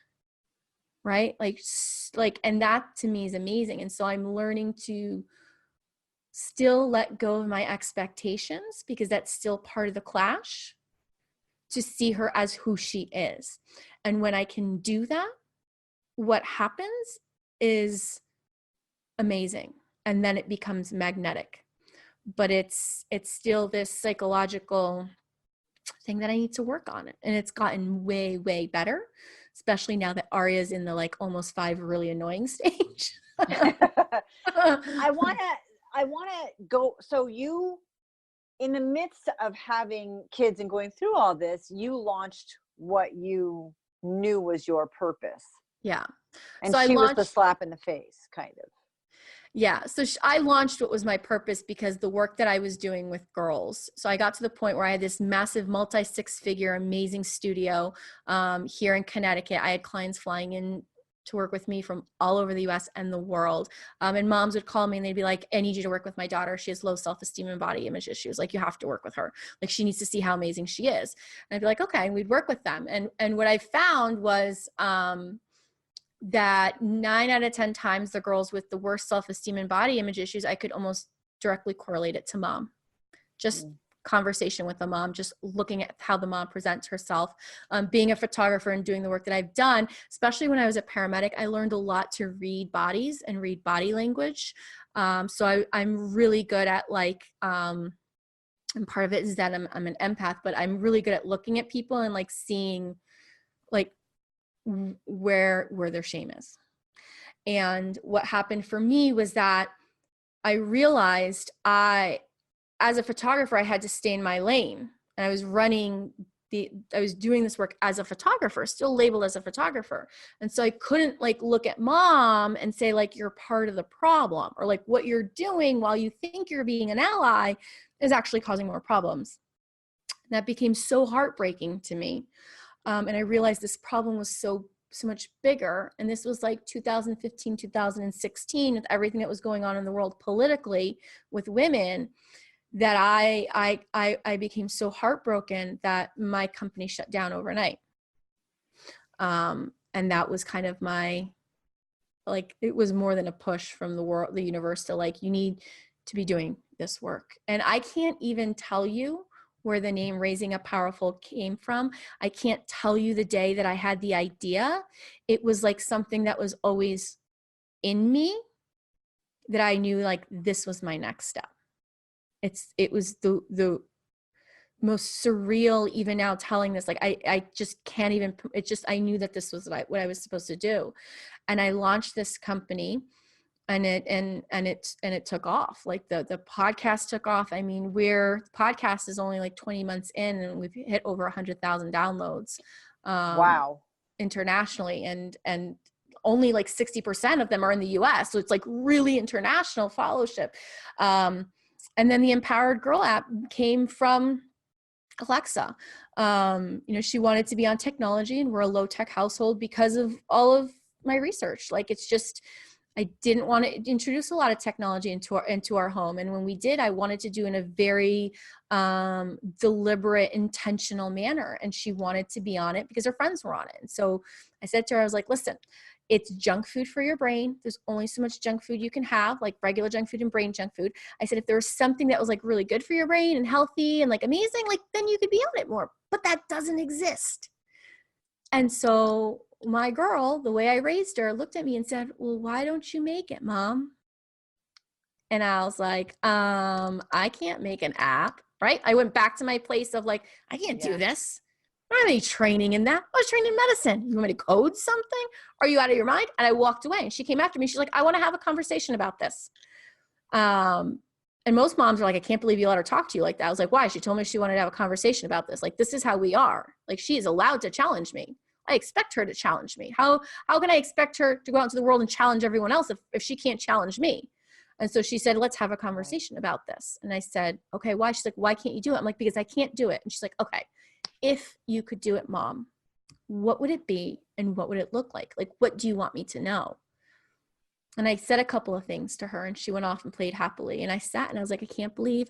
S3: right? Like, and that to me is amazing. And so I'm learning to still let go of my expectations, because that's still part of the clash, to see her as who she is. And when I can do that, what happens is amazing. And then it becomes magnetic. But it's still this psychological thing that I need to work on. And it's gotten way, way better, especially now that Aria's in the like almost 5 really annoying stage.
S2: I want to go. So you, in the midst of having kids and going through all this, you launched what you knew was your purpose.
S3: Yeah.
S2: And
S3: so
S2: she was the slap in the face, kind of.
S3: Yeah. So I launched what was my purpose because the work that I was doing with girls. So I got to the point where I had this massive multi-six-figure amazing studio here in Connecticut. I had clients flying in to work with me from all over the US and the world. And moms would call me and they'd be like, I need you to work with my daughter. She has low self-esteem and body image issues. Like, you have to work with her. Like, she needs to see how amazing she is. And I'd be like, okay. And we'd work with them. And what I found was, that 9 out of 10 times the girls with the worst self-esteem and body image issues, I could almost directly correlate it to mom. Just conversation with the mom, just looking at how the mom presents herself. Being a photographer and doing the work that I've done, especially when I was a paramedic, I learned a lot to read bodies and read body language. So I'm really good at and part of it is that I'm an empath, but I'm really good at looking at people and like seeing like where their shame is. And what happened for me was that I realized as a photographer, I had to stay in my lane, and I was doing this work as a photographer, still labeled as a photographer. And so I couldn't like look at mom and say like, you're part of the problem, or like what you're doing while you think you're being an ally is actually causing more problems. And that became so heartbreaking to me. And I realized this problem was so much bigger. And this was like 2015, 2016, with everything that was going on in the world politically with women, that I became so heartbroken that my company shut down overnight. And that was kind of it was more than a push from the universe to like, you need to be doing this work. And I can't even tell you where the name Raising a Powerful came from. I can't tell you the day that I had the idea. It was like something that was always in me, that I knew like this was my next step. It was the most surreal, even now telling this, like I just can't even, I knew that this was what I was supposed to do. And I launched this company, and it took off. Like the podcast took off. I mean, the podcast is only like 20 months in, and we've hit over 100,000 downloads
S2: Wow.
S3: internationally, and only like 60% of them are in the US. So it's like really international followership. And then the Empowered Girl app came from Alexa. She wanted to be on technology, and we're a low tech household because of all of my research. Like, it's just, I didn't want to introduce a lot of technology into our home. And when we did, I wanted to do in a very deliberate, intentional manner. And she wanted to be on it because her friends were on it. And so I said to her, I was like, listen, it's junk food for your brain. There's only so much junk food you can have, like regular junk food and brain junk food. I said, if there was something that was like really good for your brain and healthy and like amazing, like then you could be on it more, but that doesn't exist. And so my girl, the way I raised her, looked at me and said, well, why don't you make it, Mom? And I was like, I can't make an app, right? I went back to my place of like, I can't do this. I don't have any training in that. I was trained in medicine. You want me to code something? Are you out of your mind? And I walked away, and she came after me. She's like, I want to have a conversation about this. And most moms are like, I can't believe you let her talk to you like that. I was like, why? She told me she wanted to have a conversation about this. Like, this is how we are. Like, she is allowed to challenge me. I expect her to challenge me. How can I expect her to go out into the world and challenge everyone else if she can't challenge me? And so she said, let's have a conversation about this. And I said, okay, why? She's like, why can't you do it? I'm like, because I can't do it. And she's like, okay, if you could do it, Mom, what would it be? And what would it look like? Like, what do you want me to know? And I said a couple of things to her, and she went off and played happily. And I sat and I was like, I can't believe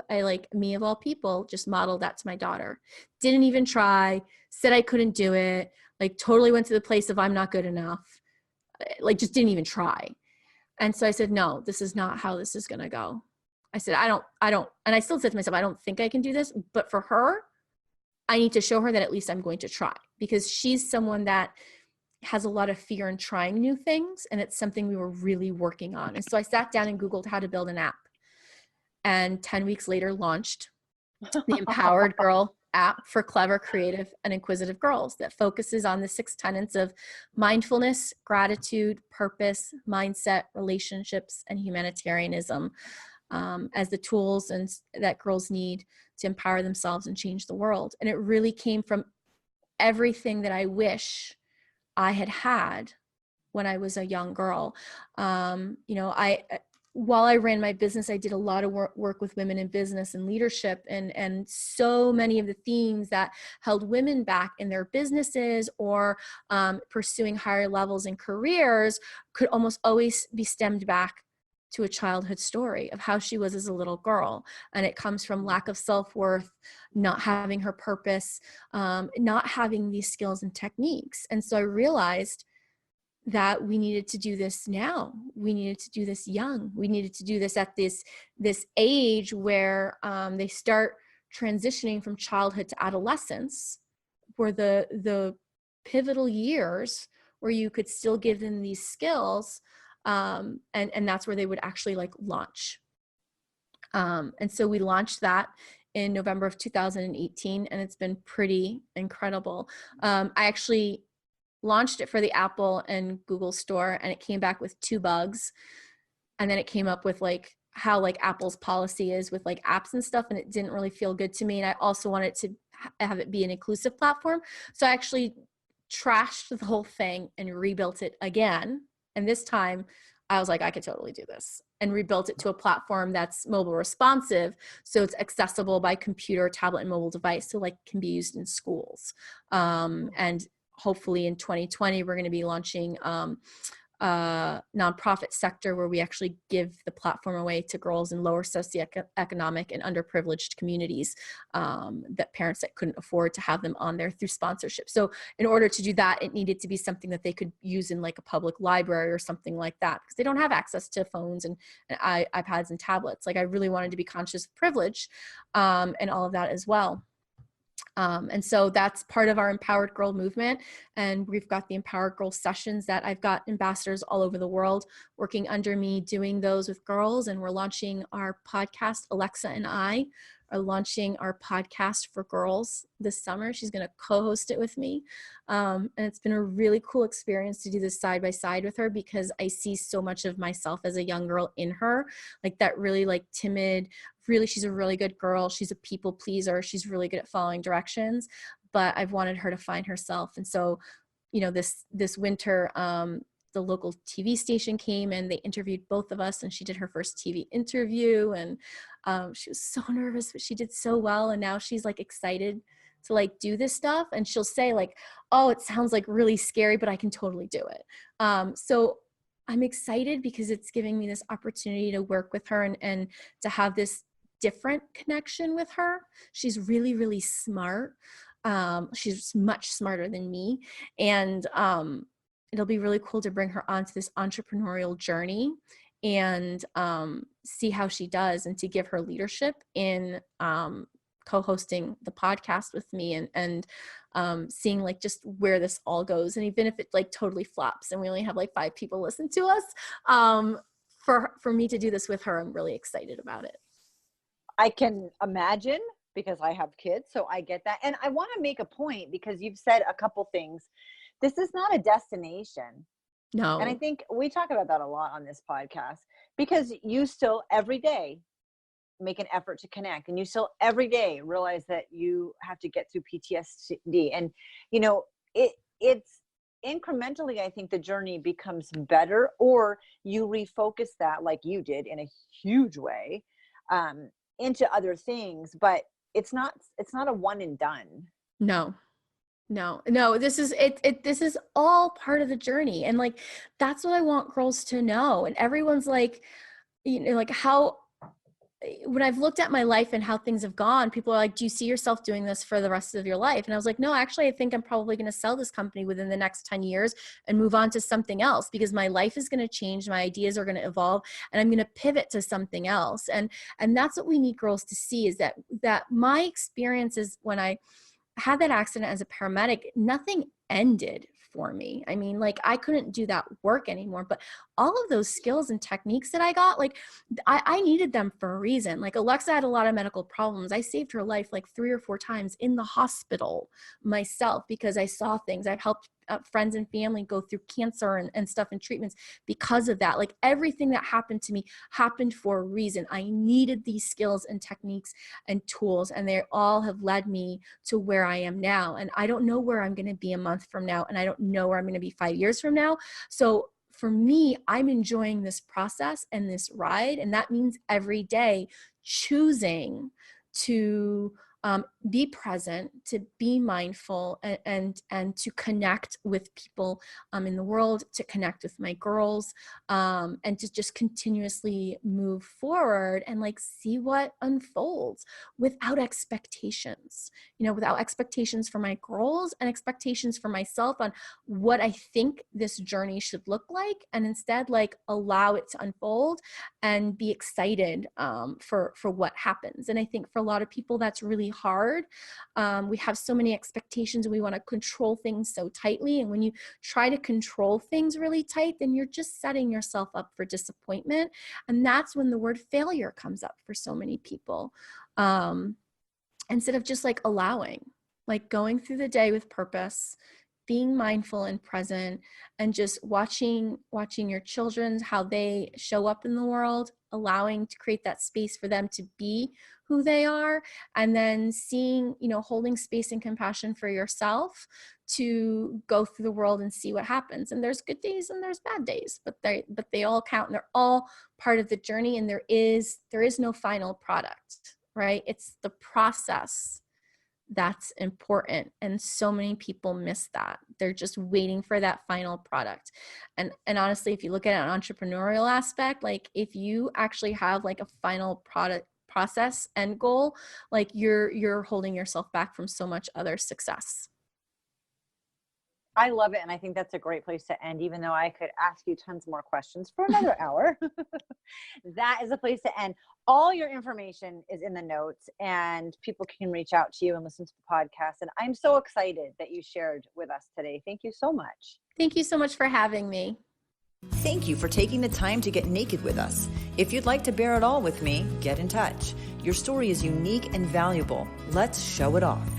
S3: me of all people, just modeled that to my daughter. Didn't even try, said I couldn't do it, like totally went to the place of I'm not good enough, like just didn't even try. And so I said, no, this is not how this is going to go. I said, I don't, and I still said to myself, I don't think I can do this, but for her, I need to show her that at least I'm going to try, because she's someone that has a lot of fear in trying new things. And it's something we were really working on. And so I sat down and Googled how to build an app, and 10 weeks later launched the Empowered Girl app for clever, creative, and inquisitive girls that focuses on the 6 tenets of mindfulness, gratitude, purpose, mindset, relationships, and humanitarianism as the tools that girls need to empower themselves and change the world. And it really came from everything that I wish I had when I was a young girl. while I ran my business, I did a lot of work with women in business and leadership, and so many of the themes that held women back in their businesses or pursuing higher levels in careers could almost always be stemmed back to a childhood story of how she was as a little girl. And it comes from lack of self-worth, not having her purpose, not having these skills and techniques. And so I realized that we needed to do this now. We needed to do this young. We needed to do this at this age where they start transitioning from childhood to adolescence, where the pivotal years where you could still give them these skills, and that's where they would actually like launch. And so we launched that in November of 2018, and it's been pretty incredible. I actually launched it for the Apple and Google store, and it came back with 2 bugs. And then it came up with like how like Apple's policy is with like apps and stuff, and it didn't really feel good to me. And I also wanted to have it be an inclusive platform. So I actually trashed the whole thing and rebuilt it again. And this time I was like, I could totally do this, and rebuilt it to a platform that's mobile responsive. So it's accessible by computer, tablet, and mobile device. So like can be used in schools. And hopefully in 2020, we're going to be launching a nonprofit sector where we actually give the platform away to girls in lower socioeconomic and underprivileged communities, that parents that couldn't afford to have them on there through sponsorship. So in order to do that, it needed to be something that they could use in like a public library or something like that, because they don't have access to phones and iPads and tablets. Like I really wanted to be conscious of privilege and all of that as well. And so that's part of our Empowered Girl movement. And we've got the Empowered Girl sessions that I've got ambassadors all over the world working under me, doing those with girls. And we're launching our podcast. Alexa and I are launching our podcast for girls this summer. She's going to co-host it with me. And it's been a really cool experience to do this side by side with her, because I see so much of myself as a young girl in her, like that really like timid, really, she's a really good girl. She's a people pleaser. She's really good at following directions, but I've wanted her to find herself. And so, you know, this winter, the local TV station came and they interviewed both of us, and she did her first TV interview, and she was so nervous, but she did so well. And now she's like excited to like do this stuff. And she'll say like, oh, it sounds like really scary, but I can totally do it. So I'm excited because it's giving me this opportunity to work with her and to have this different connection with her. She's really, really smart. She's much smarter than me. And it'll be really cool to bring her onto this entrepreneurial journey and see how she does, and to give her leadership in co-hosting the podcast with me, and seeing like just where this all goes. And even if it like totally flops and we only have like 5 people listen to us, for me to do this with her, I'm really excited about it.
S2: I can imagine, because I have kids, so I get that. And I want to make a point, because you've said a couple things. This is not a destination.
S3: No.
S2: And I think we talk about that a lot on this podcast, because you still every day make an effort to connect, and you still every day realize that you have to get through PTSD. And, you know, it's incrementally, I think the journey becomes better, or you refocus that like you did in a huge way, into other things, but it's not a one and done.
S3: No, this is it. This is all part of the journey. And like, that's what I want girls to know. And everyone's like, you know, like how, when I've looked at my life and how things have gone, people are like, do you see yourself doing this for the rest of your life? And I was like, no, actually, I think I'm probably going to sell this company within the next 10 years and move on to something else, because my life is going to change. My ideas are going to evolve, and I'm going to pivot to something else. And that's what we need girls to see, is that my experiences when I had that accident as a paramedic, nothing ended for me. I mean, like I couldn't do that work anymore, but all of those skills and techniques that I got, like I needed them for a reason. Like Alexa had a lot of medical problems. I saved her life like 3 or 4 times in the hospital myself, because I saw things. I've helped friends and family go through cancer and stuff and treatments because of that. Like everything that happened to me happened for a reason. I needed these skills and techniques and tools, and they all have led me to where I am now. And I don't know where I'm going to be a month from now, and I don't know where I'm going to be 5 years from now. So for me, I'm enjoying this process and this ride. And that means every day choosing to be present, to be mindful, and to connect with people in the world, to connect with my girls, and to just continuously move forward and like see what unfolds without expectations, without expectations for my girls and expectations for myself on what I think this journey should look like, and instead like allow it to unfold and be excited for what happens. And I think for a lot of people that's really hard. We have so many expectations and we want to control things so tightly. And when you try to control things really tight, then you're just setting yourself up for disappointment. And that's when the word failure comes up for so many people. Instead of just like allowing, like going through the day with purpose, being mindful and present, and just watching your children, how they show up in the world, allowing to create that space for them to be who they are, and then seeing, holding space and compassion for yourself to go through the world and see what happens. And there's good days and there's bad days, but they all count, and they're all part of the journey. And there is no final product, right? It's the process that's important, and so many people miss that. They're just waiting for that final product. And honestly, if you look at an entrepreneurial aspect, like if you actually have like a final product process end goal, like you're holding yourself back from so much other success.
S2: I love it. And I think that's a great place to end, even though I could ask you tons more questions for another hour. That is a place to end. All your information is in the notes, and people can reach out to you and listen to the podcast. And I'm so excited that you shared with us today. Thank you so much.
S3: Thank you so much for having me.
S1: Thank you for taking the time to get naked with us. If you'd like to bear it all with me, get in touch. Your story is unique and valuable. Let's show it off.